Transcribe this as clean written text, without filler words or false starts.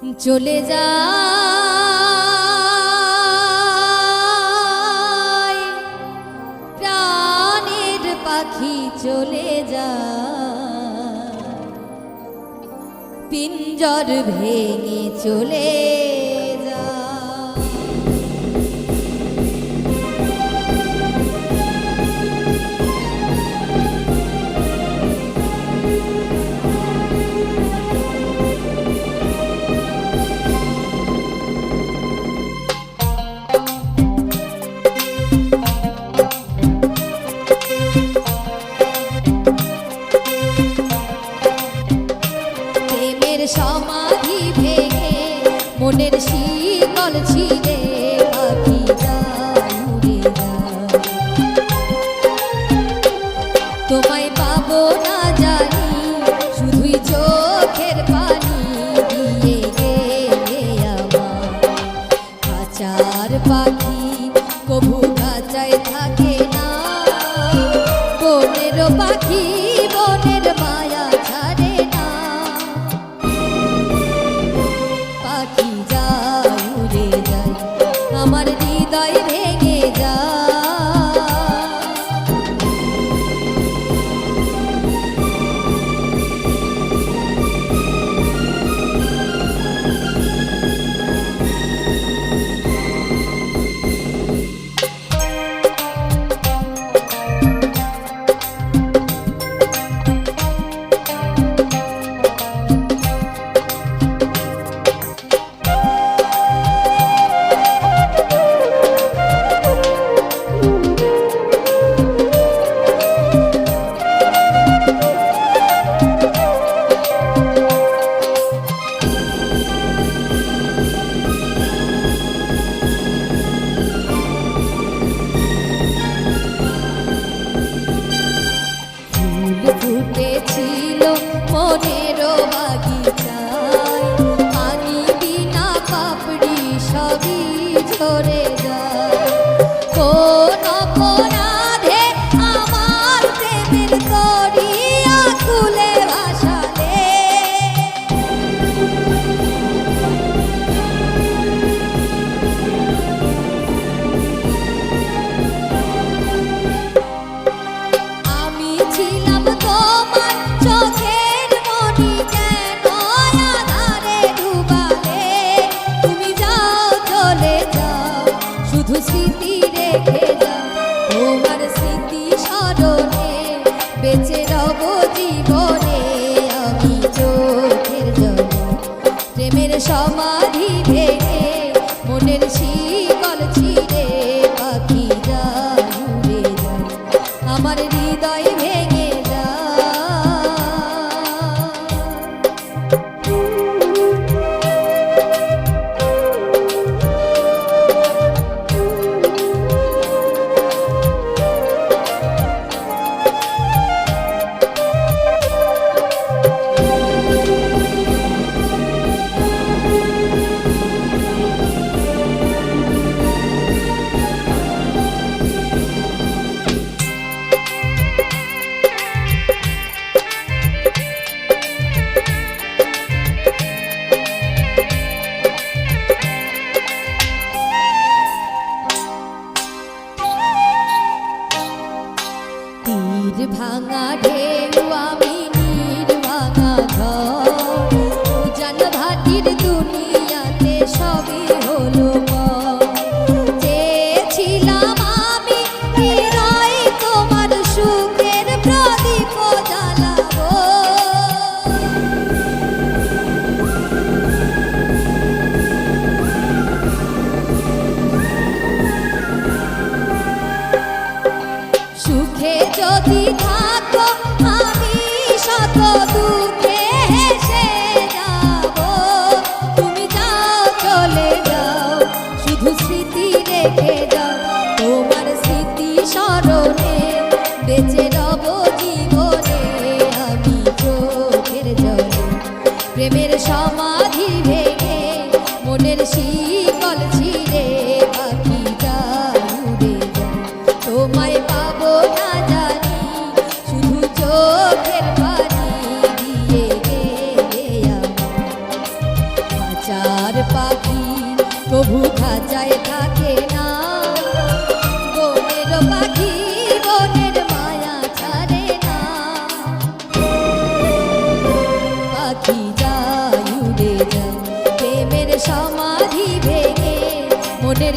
চলে যায় প্রাণের পাখি চলে যায় পিঞ্জর ভেঙে চলে যায়। সমাধি ভেঙে মনের শিকল ছিঁড়ে পাখি যায় উড়ে যায়। তোমায় পাবো না জানি শুধুই চোখের পানি দিয়ে গেলে আমার খাঁচার পাখি কবু খাঁচায় থাকে না। বনের পাখি বনের মায়া ছাড়ে না। পাখি যায় উড়ে যায় আমার হৃদয় ভেঙে যায়। ফুটেছিল মনের বাগিচায় পানি বিনা পাপড়ি সবই ঝরে যায়। কোন অপরাধে আমার প্রেমের দরিয়া খুলে ভাসালে আমি ছিলাম তোমার চোখের মনি কেন আধারে ডুবালে। তুমি যাও চলে যাও শুধু স্মৃতি রেখে যাও। তোমার স্মৃতি স্মরণে বেঁচে রব জীবনে আমি চোখের জলে। প্রেমের সমাধি ভেঙে মনের শিকল ছিঁড়ে পাখি যায় উড়ে যায় আমার হৃদয় ভেঙে যায়। তীর ভাঙা ঢেউ আমি নীর ভাঙা ঘর উজান ভাটির দুনিয়াতে সবই হলো চেয়েছিলাম আমি হৃদয় তোমার সুখের প্রদীপ জ্বালাবো। সুখে যদি থাকো আমি শত দুঃখে হেসে যাব। তুমি যাও চলে যাও শুধু স্মৃতি রেখে যাও। তোমার স্মৃতি স্মরণে বেঁচে রব জীবনে আমি চোখের জলে। প্রেমের সমাধি ভেঙে মনের শিকল ছিঁড়ে পাখি যায় উড়ে যায়। তোমায় পাবো না জানি শুধু চোখের পানি দিয়ে গেলে আমার কভু খাঁচায় থাকে না। বনের পাখি বনের মায়া ছাড়ে না। পাখি যায় উড়ে যায় প্রেমের সমাধি ভেঙে, মনের